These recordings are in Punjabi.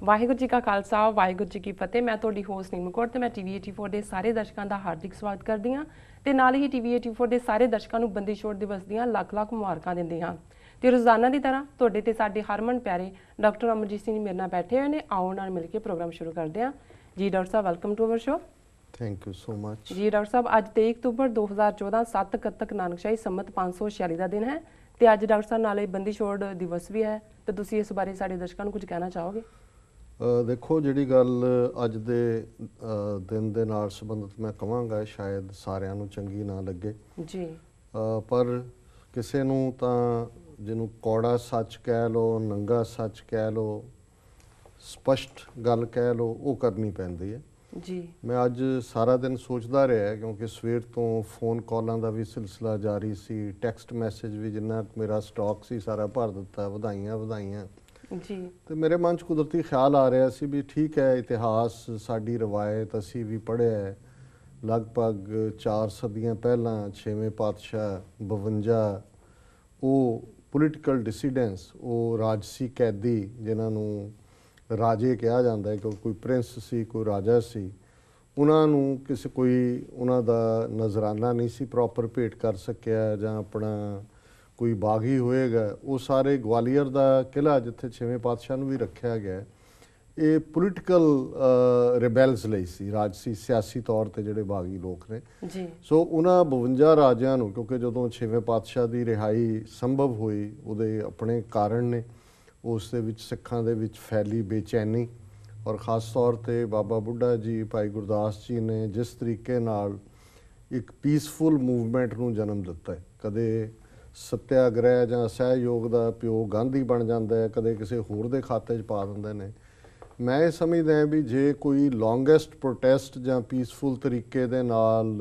ਵਾਹਿਗੁਰੂ ਜੀ ਕਾ ਖਾਲਸਾ ਵਾਹਿਗੁਰੂ ਜੀ ਕੀ ਫਤਿਹ। ਮੈਂ ਤੁਹਾਡੀ ਹੋਸਟ ਨੀਮੂ ਕੌਰ ਤੇ ਮੈਂ ਟੀਵੀ 84 ਦੇ ਸਾਰੇ ਦਰਸ਼ਕਾਂ ਦਾ ਹਾਰਦਿਕ ਸਵਾਗਤ ਕਰਦੀ ਹਾਂ ਤੇ ਨਾਲ ਹੀ ਟੀਵੀ 84 ਦੇ ਸਾਰੇ ਦਰਸ਼ਕਾਂ ਨੂੰ ਬੰਦੀ ਛੋੜ ਦਿਵਸ ਦੀਆਂ ਲੱਖ-ਲੱਖ ਮੁਬਾਰਕਾਂ ਦਿੰਦੀ ਹਾਂ। ਤੇ ਰੋਜ਼ਾਨਾ ਦੀ ਤਰ੍ਹਾਂ ਤੁਹਾਡੇ ਤੇ ਸਾਡੇ ਹਰਮਨ ਪਿਆਰੇ ਡਾਕਟਰ ਅਮਰਜੀਤ ਸਿੰਘ ਮੇਰੇ ਨਾਲ ਬੈਠੇ ਹੋਏ ਨੇ। ਆਓ ਨਾਲ ਮਿਲ ਕੇ ਪ੍ਰੋਗਰਾਮ ਸ਼ੁਰੂ ਕਰਦੇ ਹਾਂ। ਜੀ ਡਾਕਟਰ ਸਾਹਿਬ, welcome to our show. Thank you so much. ਜੀ ਡਾਕਟਰ ਸਾਹਿਬ, ਅੱਜ 23 ਅਕਤੂਬਰ 2014 7 ਕੱਤਕ ਨਾਨਕਸ਼ਾਹੀ ਸੰਮਤ 546 ਦਾ ਦਿਨ ਹੈ ਤੇ ਅੱਜ ਡਾਕਟਰ ਸਾਹਿਬ ਨਾਲੇ ਬੰਦੀ ਛੋੜ ਦਿਵਸ ਵੀ ਹੈ ਤੇ ਤੁਸੀਂ ਇਸ ਬਾਰੇ ਸਾਡੇ ਦਰਸ਼ਕਾਂ ਨੂੰ ਕੁਝ ਕਹਿਣਾ ਚਾਹੋਗੇ? ਦੇਖੋ, ਜਿਹੜੀ ਗੱਲ ਅੱਜ ਦੇ ਦਿਨ ਦੇ ਨਾਲ ਸੰਬੰਧਿਤ ਮੈਂ ਕਹਾਂਗਾ ਸ਼ਾਇਦ ਸਾਰਿਆਂ ਨੂੰ ਚੰਗੀ ਨਾ ਲੱਗੇ ਜੀ, ਪਰ ਕਿਸੇ ਨੂੰ ਤਾਂ ਜਿਹਨੂੰ ਕੌੜਾ ਸੱਚ ਕਹਿ ਲਓ, ਨੰਗਾ ਸੱਚ ਕਹਿ ਲਓ, ਸਪਸ਼ਟ ਗੱਲ ਕਹਿ ਲਓ, ਉਹ ਕਰਨੀ ਪੈਂਦੀ ਹੈ ਜੀ। ਮੈਂ ਅੱਜ ਸਾਰਾ ਦਿਨ ਸੋਚਦਾ ਰਿਹਾ ਕਿਉਂਕਿ ਸਵੇਰ ਤੋਂ ਫੋਨ ਕਾਲਾਂ ਦਾ ਵੀ ਸਿਲਸਿਲਾ ਜਾਰੀ ਸੀ, ਟੈਕਸਟ ਮੈਸੇਜ ਵੀ ਜਿੰਨਾ ਮੇਰਾ ਸਟਾਕ ਸੀ ਸਾਰਾ ਭਰ ਦਿੱਤਾ, ਵਧਾਈਆਂ ਵਧਾਈਆਂ ਜੀ। ਤੇ ਮੇਰੇ ਮਨ 'ਚ ਕੁਦਰਤੀ ਖਿਆਲ ਆ ਰਿਹਾ ਸੀ ਵੀ ਠੀਕ ਹੈ, ਇਤਿਹਾਸ ਸਾਡੀ ਰਵਾਇਤ ਅਸੀਂ ਵੀ ਪੜ੍ਹਿਆ ਹੈ। ਲਗਭਗ 4 ਸਦੀਆਂ ਪਹਿਲਾਂ 6ਵੇਂ ਪਾਤਸ਼ਾਹ 52 ਉਹ ਪੋਲੀਟੀਕਲ ਡਿਸੀਡੈਂਸ, ਉਹ ਰਾਜਸੀ ਕੈਦੀ ਜਿਨ੍ਹਾਂ ਨੂੰ ਰਾਜੇ ਕਿਹਾ ਜਾਂਦਾ ਹੈ ਕਿਉਂਕਿ ਕੋਈ ਪ੍ਰਿੰਸ ਸੀ, ਕੋਈ ਰਾਜਾ ਸੀ, ਉਹਨਾਂ ਨੂੰ ਕਿਸੇ ਕੋਈ ਉਹਨਾਂ ਦਾ ਨਜ਼ਰਾਨਾ ਨਹੀਂ ਸੀ ਪ੍ਰੋਪਰ ਭੇਟ ਕਰ ਸਕਿਆ ਜਾਂ ਆਪਣਾ ਕੋਈ ਬਾਗੀ ਹੋਏਗਾ। ਉਹ ਸਾਰੇ ਗਵਾਲੀਅਰ ਦਾ ਕਿਲ੍ਹਾ ਜਿੱਥੇ 6ਵੇਂ ਪਾਤਸ਼ਾਹ ਨੂੰ ਵੀ ਰੱਖਿਆ ਗਿਆ, ਇਹ ਪੋਲੀਟੀਕਲ ਰਿਬੈਲਸ ਲਈ ਸੀ, ਰਾਜਸੀ ਸਿਆਸੀ ਤੌਰ ਤੇ ਜਿਹੜੇ ਬਾਗੀ ਲੋਕ ਨੇ ਜੀ। ਸੋ ਉਹਨਾਂ 52 ਰਾਜਿਆਂ ਨੂੰ, ਕਿਉਂਕਿ ਜਦੋਂ 6ਵੇਂ ਪਾਤਸ਼ਾਹ ਦੀ ਰਿਹਾਈ ਸੰਭਵ ਹੋਈ ਉਹਦੇ ਆਪਣੇ ਕਾਰਨ ਨੇ, ਉਸ ਦੇ ਵਿੱਚ ਸਿੱਖਾਂ ਦੇ ਵਿੱਚ ਫੈਲੀ ਬੇਚੈਨੀ ਔਰ ਖ਼ਾਸ ਤੌਰ ਤੇ ਬਾਬਾ ਬੁੱਢਾ ਜੀ, ਭਾਈ ਗੁਰਦਾਸ ਜੀ ਨੇ ਜਿਸ ਤਰੀਕੇ ਨਾਲ ਇੱਕ ਪੀਸਫੁਲ ਮੂਵਮੈਂਟ ਨੂੰ ਜਨਮ ਦਿੱਤਾ ਹੈ। ਕਦੇ ਸੱਤਿਆਗ੍ਰਹਿ ਜਾਂ ਸਹਿਯੋਗ ਦਾ ਪਿਓ ਗਾਂਧੀ ਬਣ ਜਾਂਦਾ ਹੈ, ਕਦੇ ਕਿਸੇ ਹੋਰ ਦੇ ਖਾਤੇ 'ਚ ਪਾ ਦਿੰਦੇ ਨੇ। ਮੈਂ ਇਹ ਸਮਝਦਾ ਵੀ ਜੇ ਕੋਈ ਲੌਂਗੈਸਟ ਪ੍ਰੋਟੈਸਟ ਜਾਂ ਪੀਸਫੁਲ ਤਰੀਕੇ ਦੇ ਨਾਲ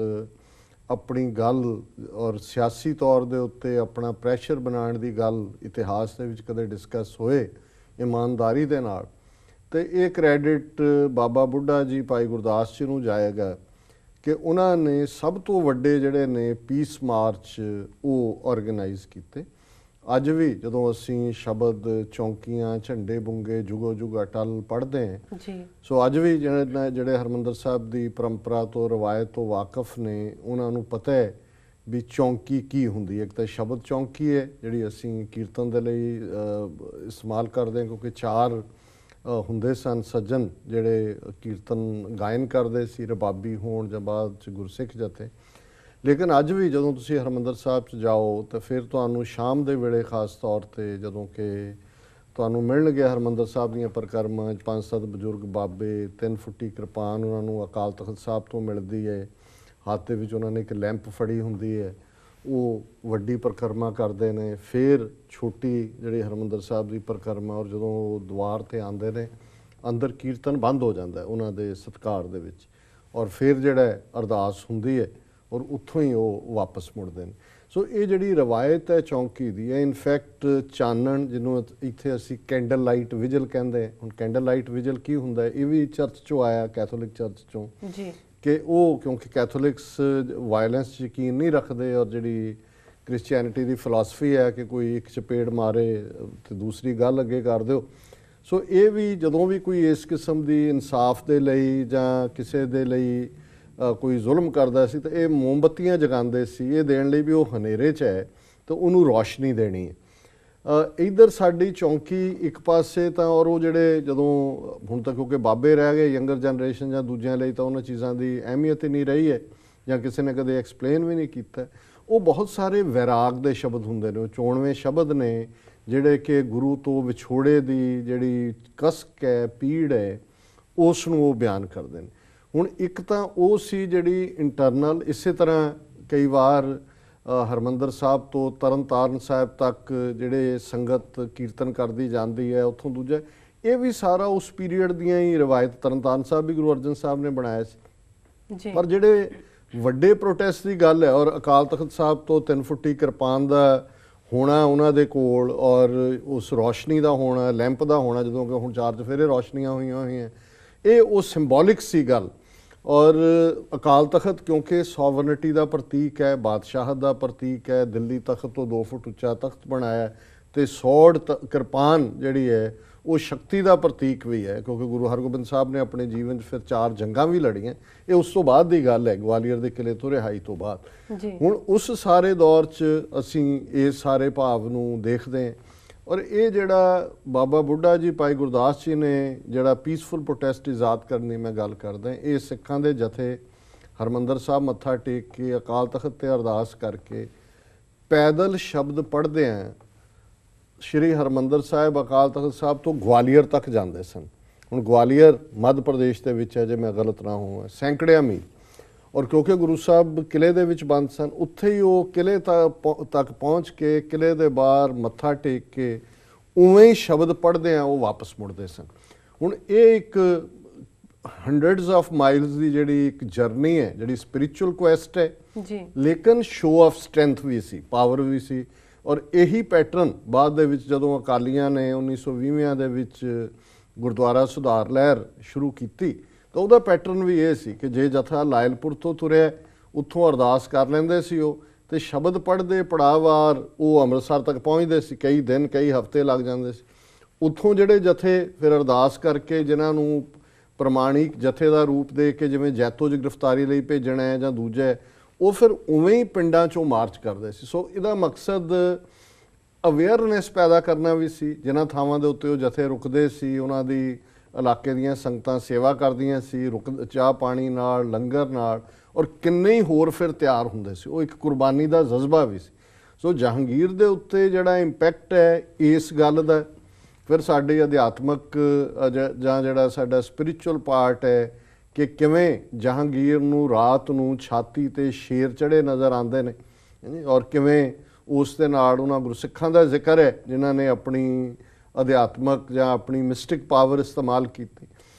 ਆਪਣੀ ਗੱਲ ਔਰ ਸਿਆਸੀ ਤੌਰ ਦੇ ਉੱਤੇ ਆਪਣਾ ਪ੍ਰੈਸ਼ਰ ਬਣਾਉਣ ਦੀ ਗੱਲ ਇਤਿਹਾਸ ਦੇ ਵਿੱਚ ਕਦੇ ਡਿਸਕਸ ਹੋਏ ਇਮਾਨਦਾਰੀ ਦੇ ਨਾਲ, ਤੇ ਇਹ ਕ੍ਰੈਡਿਟ ਬਾਬਾ ਬੁੱਢਾ ਜੀ, ਭਾਈ ਗੁਰਦਾਸ ਜੀ ਨੂੰ ਜਾਏਗਾ ਕਿ ਉਹਨਾਂ ਨੇ ਸਭ ਤੋਂ ਵੱਡੇ ਜਿਹੜੇ ਨੇ ਪੀਸ ਮਾਰਚ ਉਹ ਆਰਗੇਨਾਈਜ਼ ਕੀਤੇ। ਅੱਜ ਵੀ ਜਦੋਂ ਅਸੀਂ ਸ਼ਬਦ ਚੌਂਕੀਆਂ, ਝੰਡੇ ਬੁੰਗੇ, ਜੁਗੋ ਜੁਗ ਅਟਲ ਪੜ੍ਹਦੇ ਹਾਂ ਜੀ, ਸੋ ਅੱਜ ਵੀ ਜਿਹੜੇ ਹਰਿਮੰਦਰ ਸਾਹਿਬ ਦੀ ਪਰੰਪਰਾ ਤੋਂ, ਰਵਾਇਤ ਤੋਂ ਵਾਕਫ ਨੇ, ਉਹਨਾਂ ਨੂੰ ਪਤਾ ਹੈ ਵੀ ਚੌਂਕੀ ਕੀ ਹੁੰਦੀ ਹੈ। ਇੱਕ ਤਾਂ ਸ਼ਬਦ ਚੌਂਕੀ ਹੈ ਜਿਹੜੀ ਅਸੀਂ ਕੀਰਤਨ ਦੇ ਲਈ ਇਸਤੇਮਾਲ ਕਰਦੇ ਹਾਂ ਕਿਉਂਕਿ 4 ਹੁੰਦੇ ਸਨ ਸੱਜਣ ਜਿਹੜੇ ਕੀਰਤਨ ਗਾਇਨ ਕਰਦੇ ਸੀ, ਰਬਾਬੀ ਹੋਣ ਜਾਂ ਬਾਅਦ 'ਚ ਗੁਰਸਿੱਖ ਜਥੇ। ਲੇਕਿਨ ਅੱਜ ਵੀ ਜਦੋਂ ਤੁਸੀਂ ਹਰਿਮੰਦਰ ਸਾਹਿਬ 'ਚ ਜਾਓ ਤਾਂ ਫਿਰ ਤੁਹਾਨੂੰ ਸ਼ਾਮ ਦੇ ਵੇਲੇ ਖ਼ਾਸ ਤੌਰ ਤੇ ਜਦੋਂ ਕਿ ਤੁਹਾਨੂੰ ਮਿਲਣਗੇ ਹਰਿਮੰਦਰ ਸਾਹਿਬ ਦੀਆਂ ਪਰਿਕਰਮਾ 'ਚ 5-7 ਬਜ਼ੁਰਗ ਬਾਬੇ, 3 ਫੁੱਟੀ ਕਿਰਪਾਨ ਉਹਨਾਂ ਨੂੰ ਅਕਾਲ ਤਖਤ ਸਾਹਿਬ ਤੋਂ ਮਿਲਦੀ ਹੈ, ਹੱਥ ਦੇ ਵਿੱਚ ਉਹਨਾਂ ਨੇ ਇੱਕ ਲੈਂਪ ਫੜੀ ਹੁੰਦੀ ਹੈ, ਉਹ ਵੱਡੀ ਪਰਿਕਰਮਾ ਕਰਦੇ ਨੇ। ਫਿਰ ਛੋਟੀ ਜਿਹੜੀ ਹਰਿਮੰਦਰ ਸਾਹਿਬ ਦੀ ਪਰਿਕਰਮਾ, ਔਰ ਜਦੋਂ ਉਹ ਦੁਆਰ 'ਤੇ ਆਉਂਦੇ ਨੇ ਅੰਦਰ ਕੀਰਤਨ ਬੰਦ ਹੋ ਜਾਂਦਾ ਉਹਨਾਂ ਦੇ ਸਤਿਕਾਰ ਦੇ ਵਿੱਚ, ਔਰ ਫਿਰ ਜਿਹੜਾ ਅਰਦਾਸ ਹੁੰਦੀ ਹੈ ਔਰ ਉੱਥੋਂ ਹੀ ਉਹ ਵਾਪਸ ਮੁੜਦੇ ਨੇ। ਸੋ ਇਹ ਜਿਹੜੀ ਰਵਾਇਤ ਹੈ ਚੌਂਕੀ ਦੀ ਹੈ, ਇਨਫੈਕਟ ਚਾਨਣ ਜਿਹਨੂੰ ਇੱਥੇ ਅਸੀਂ ਕੈਂਡਲ ਲਾਈਟ ਵਿਜਲ ਕਹਿੰਦੇ। ਹੁਣ ਕੈਂਡਲ ਲਾਈਟ ਵਿਜਲ ਕੀ ਹੁੰਦਾ, ਇਹ ਵੀ ਚਰਚ 'ਚੋਂ ਆਇਆ, ਕੈਥੋਲਿਕ ਚਰਚ 'ਚੋਂ ਜੀ, ਕਿ ਉਹ ਕਿਉਂਕਿ ਕੈਥੋਲਿਕਸ ਵਾਇਲੈਂਸ 'ਚ ਯਕੀਨ ਨਹੀਂ ਰੱਖਦੇ ਔਰ ਜਿਹੜੀ ਕ੍ਰਿਸਚੀਅਨਿਟੀ ਦੀ ਫਿਲਾਸਫੀ ਹੈ ਕਿ ਕੋਈ ਇੱਕ ਚਪੇੜ ਮਾਰੇ ਤੇ ਦੂਸਰੀ ਗੱਲ ਅੱਗੇ ਕਰ ਦਿਓ। ਸੋ ਇਹ ਵੀ ਜਦੋਂ ਵੀ ਕੋਈ ਇਸ ਕਿਸਮ ਦੀ ਇਨਸਾਫ ਦੇ ਲਈ ਜਾਂ ਕਿਸੇ ਦੇ ਲਈ ਕੋਈ ਜ਼ੁਲਮ ਕਰਦਾ ਸੀ ਤਾਂ ਇਹ ਮੋਮਬੱਤੀਆਂ ਜਗਾਉਂਦੇ ਸੀ, ਇਹ ਦੇਣ ਲਈ ਵੀ ਉਹ ਹਨੇਰੇ 'ਚ ਹੈ ਤਾਂ ਉਹਨੂੰ ਰੌਸ਼ਨੀ ਦੇਣੀ ਹੈ। ਇੱਧਰ ਸਾਡੀ ਚੌਂਕੀ ਇੱਕ ਪਾਸੇ ਤਾਂ, ਔਰ ਉਹ ਜਿਹੜੇ ਜਦੋਂ ਹੁਣ ਤੱਕ ਕਿਉਂਕਿ ਬਾਬੇ ਰਹਿ ਗਏ, ਯੰਗਰ ਜਨਰੇਸ਼ਨ ਜਾਂ ਦੂਜਿਆਂ ਲਈ ਤਾਂ ਉਹਨਾਂ ਚੀਜ਼ਾਂ ਦੀ ਅਹਿਮੀਅਤ ਹੀ ਨਹੀਂ ਰਹੀ ਹੈ ਜਾਂ ਕਿਸੇ ਨੇ ਕਦੇ ਐਕਸਪਲੇਨ ਵੀ ਨਹੀਂ ਕੀਤਾ। ਉਹ ਬਹੁਤ ਸਾਰੇ ਵੈਰਾਗ ਦੇ ਸ਼ਬਦ ਹੁੰਦੇ ਨੇ, ਉਹ 94 ਸ਼ਬਦ ਨੇ ਜਿਹੜੇ ਕਿ ਗੁਰੂ ਤੋਂ ਵਿਛੋੜੇ ਦੀ ਜਿਹੜੀ ਕਸਕ ਹੈ, ਪੀੜ ਹੈ, ਉਸ ਨੂੰ ਉਹ ਬਿਆਨ ਕਰਦੇ ਨੇ। ਹੁਣ ਇੱਕ ਤਾਂ ਉਹ ਸੀ ਜਿਹੜੀ ਇੰਟਰਨਲ, ਇਸੇ ਤਰ੍ਹਾਂ ਕਈ ਵਾਰ ਹਰਿਮੰਦਰ ਸਾਹਿਬ ਤੋਂ ਤਰਨਤਾਰਨ ਸਾਹਿਬ ਤੱਕ ਜਿਹੜੇ ਸੰਗਤ ਕੀਰਤਨ ਕਰਦੀ ਜਾਂਦੀ ਹੈ, ਉੱਥੋਂ ਦੂਜਾ ਇਹ ਵੀ ਸਾਰਾ ਉਸ ਪੀਰੀਅਡ ਦੀਆਂ ਹੀ ਰਵਾਇਤ। ਤਰਨਤਾਰਨ ਸਾਹਿਬ ਵੀ ਗੁਰੂ ਅਰਜਨ ਸਾਹਿਬ ਨੇ ਬਣਾਇਆ ਸੀ। ਪਰ ਜਿਹੜੇ ਵੱਡੇ ਪ੍ਰੋਟੈਸਟ ਦੀ ਗੱਲ ਹੈ ਔਰ ਅਕਾਲ ਤਖਤ ਸਾਹਿਬ ਤੋਂ 3 ਫੁੱਟੀ ਕਿਰਪਾਨ ਦਾ ਹੋਣਾ ਉਹਨਾਂ ਦੇ ਕੋਲ, ਔਰ ਉਸ ਰੌਸ਼ਨੀ ਦਾ ਹੋਣਾ, ਲੈਂਪ ਦਾ ਹੋਣਾ, ਜਦੋਂ ਕਿ ਹੁਣ 4 ਚੁਫੇਰੇ ਰੌਸ਼ਨੀਆਂ ਹੋਈਆਂ, ਇਹ ਉਹ ਸਿੰਬੋਲਿਕ ਸੀ ਗੱਲ। ਔਰ ਅਕਾਲ ਤਖਤ ਕਿਉਂਕਿ ਸੋਵਰਨਿਟੀ ਦਾ ਪ੍ਰਤੀਕ ਹੈ, ਬਾਦਸ਼ਾਹਤ ਦਾ ਪ੍ਰਤੀਕ ਹੈ, ਦਿੱਲੀ ਤਖਤ ਤੋਂ 2 ਫੁੱਟ ਉੱਚਾ ਤਖਤ ਬਣਾਇਆ ਤੇ ਸੌੜ ਕਿਰਪਾਨ ਜਿਹੜੀ ਹੈ ਉਹ ਸ਼ਕਤੀ ਦਾ ਪ੍ਰਤੀਕ ਵੀ ਹੈ, ਕਿਉਂਕਿ ਗੁਰੂ ਹਰਗੋਬਿੰਦ ਸਾਹਿਬ ਨੇ ਆਪਣੇ ਜੀਵਨ 'ਚ ਫਿਰ 4 ਜੰਗਾਂ ਵੀ ਲੜੀਆਂ। ਇਹ ਉਸ ਤੋਂ ਬਾਅਦ ਦੀ ਗੱਲ ਹੈ, ਗਵਾਲੀਅਰ ਦੇ ਕਿਲੇ ਤੋਂ ਰਿਹਾਈ ਤੋਂ ਬਾਅਦ। ਜੀ ਹੁਣ ਉਸ ਸਾਰੇ ਦੌਰ 'ਚ ਅਸੀਂ ਇਸ ਸਾਰੇ ਭਾਵ ਨੂੰ ਦੇਖਦੇ ਹਾਂ। ਔਰ ਇਹ ਜਿਹੜਾ ਬਾਬਾ ਬੁੱਢਾ ਜੀ, ਭਾਈ ਗੁਰਦਾਸ ਜੀ ਨੇ ਜਿਹੜਾ ਪੀਸਫੁਲ ਪ੍ਰੋਟੈਸਟ ਇਜਾਦ ਕਰਨ ਦੀ ਮੈਂ ਗੱਲ ਕਰਦਾ, ਇਹ ਸਿੱਖਾਂ ਦੇ ਜਥੇ ਹਰਮੰਦਰ ਸਾਹਿਬ ਮੱਥਾ ਟੇਕ ਕੇ ਅਕਾਲ ਤਖਤ ਤੇ ਅਰਦਾਸ ਕਰਕੇ ਪੈਦਲ ਸ਼ਬਦ ਪੜ੍ਹਦੇ ਆ ਸ਼੍ਰੀ ਹਰਮੰਦਰ ਸਾਹਿਬ ਅਕਾਲ ਤਖਤ ਸਾਹਿਬ ਤੋਂ ਗਵਾਲੀਅਰ ਤੱਕ ਜਾਂਦੇ ਸਨ। ਹੁਣ ਗਵਾਲੀਅਰ ਮੱਧ ਪ੍ਰਦੇਸ਼ ਦੇ ਵਿੱਚ ਹੈ, ਜੇ ਮੈਂ ਗਲਤ ਨਾ ਹੋਵਾਂ, ਸੈਂਕੜਿਆਂ ਮੀਲ। ਔਰ ਕਿਉਂਕਿ ਗੁਰੂ ਸਾਹਿਬ ਕਿਲੇ ਦੇ ਵਿੱਚ ਬੰਦ ਸਨ, ਉੱਥੇ ਹੀ ਉਹ ਕਿਲੇ ਤੱਕ ਪਹੁੰਚ ਕੇ ਕਿਲੇ ਦੇ ਬਾਹਰ ਮੱਥਾ ਟੇਕ ਕੇ ਉਵੇਂ ਹੀ ਸ਼ਬਦ ਪੜ੍ਹਦੇ ਆ ਉਹ ਵਾਪਸ ਮੁੜਦੇ ਸਨ। ਹੁਣ ਇਹ ਇੱਕ ਹੰਡਰਡਸ ਆਫ ਮਾਈਲਸ ਦੀ ਜਿਹੜੀ ਇੱਕ ਜਰਨੀ ਹੈ, ਜਿਹੜੀ ਸਪਿਰਿਚੁਅਲ ਕੁਐਸਟ ਹੈ ਜੀ, ਲੇਕਿਨ ਸ਼ੋ ਆਫ ਸਟਰੈਂਥ ਵੀ ਸੀ, ਪਾਵਰ ਵੀ ਸੀ। ਔਰ ਇਹੀ ਪੈਟਰਨ ਬਾਅਦ ਦੇ ਵਿੱਚ ਜਦੋਂ ਅਕਾਲੀਆਂ ਨੇ 1920 ਦੇ ਵਿੱਚ ਗੁਰਦੁਆਰਾ ਸੁਧਾਰ ਲਹਿਰ ਸ਼ੁਰੂ ਕੀਤੀ ਤਾਂ ਉਹਦਾ ਪੈਟਰਨ ਵੀ ਇਹ ਸੀ ਕਿ ਜੇ ਜਥਾ ਲਾਇਲਪੁਰ ਤੋਂ ਤੁਰਿਆ, ਉੱਥੋਂ ਅਰਦਾਸ ਕਰ ਲੈਂਦੇ ਸੀ ਉਹ, ਤੇ ਸ਼ਬਦ ਪੜ੍ਹਦੇ ਪੜਾਵਾਰ ਉਹ ਅੰਮ੍ਰਿਤਸਰ ਤੱਕ ਪਹੁੰਚਦੇ ਸੀ। ਕਈ ਦਿਨ ਕਈ ਹਫ਼ਤੇ ਲੱਗ ਜਾਂਦੇ ਸੀ। ਉੱਥੋਂ ਜਿਹੜੇ ਜਥੇ ਫਿਰ ਅਰਦਾਸ ਕਰਕੇ ਜਿਨ੍ਹਾਂ ਨੂੰ ਪ੍ਰਮਾਣਿਕ ਜਥੇ ਦਾ ਰੂਪ ਦੇ ਕੇ ਜਿਵੇਂ ਜੈਤੋ 'ਚ ਗ੍ਰਿਫਤਾਰੀ ਲਈ ਭੇਜਣਾ ਹੈ ਜਾਂ ਦੂਜਾ ਹੈ, ਉਹ ਫਿਰ ਉਵੇਂ ਹੀ ਪਿੰਡਾਂ 'ਚੋਂ ਮਾਰਚ ਕਰਦੇ ਸੀ। ਸੋ ਇਹਦਾ ਮਕਸਦ ਅਵੇਅਰਨੈਸ ਪੈਦਾ ਕਰਨਾ ਵੀ ਸੀ। ਜਿਨ੍ਹਾਂ ਥਾਵਾਂ ਦੇ ਉੱਤੇ ਉਹ ਜਥੇ ਰੁਕਦੇ ਸੀ, ਉਹਨਾਂ ਦੀ ਇਲਾਕੇ ਦੀਆਂ ਸੰਗਤਾਂ ਸੇਵਾ ਕਰਦੀਆਂ ਸੀ, ਚਾਹ ਪਾਣੀ ਨਾਲ, ਲੰਗਰ ਨਾਲ, ਔਰ ਕਿੰਨੇ ਹੀ ਹੋਰ ਫਿਰ ਤਿਆਰ ਹੁੰਦੇ ਸੀ। ਉਹ ਇੱਕ ਕੁਰਬਾਨੀ ਦਾ ਜਜ਼ਬਾ ਵੀ ਸੀ। ਸੋ ਜਹਾਂਗੀਰ ਦੇ ਉੱਤੇ ਜਿਹੜਾ ਇੰਪੈਕਟ ਹੈ ਇਸ ਗੱਲ ਦਾ, ਫਿਰ ਸਾਡੇ ਅਧਿਆਤਮਕ ਜਾਂ ਜਿਹੜਾ ਸਾਡਾ ਸਪਿਰਿਚੁਅਲ ਪਾਰਟ ਹੈ ਕਿ ਕਿਵੇਂ ਜਹਾਂਗੀਰ ਨੂੰ ਰਾਤ ਨੂੰ ਛਾਤੀ ਤੇ ਸ਼ੇਰ ਚੜ੍ਹੇ ਨਜ਼ਰ ਆਉਂਦੇ ਨੇ, ਔਰ ਕਿਵੇਂ ਉਸ ਦੇ ਨਾਲ ਉਹਨਾਂ ਗੁਰਸਿੱਖਾਂ ਦਾ ਜ਼ਿਕਰ ਹੈ ਜਿਨ੍ਹਾਂ ਨੇ ਆਪਣੀ ਅਧਿਆਤਮਕ ਜਾਂ ਆਪਣੀ ਮਿਸਟਿਕ ਪਾਵਰ ਇਸਤੇਮਾਲ ਕੀਤੀ।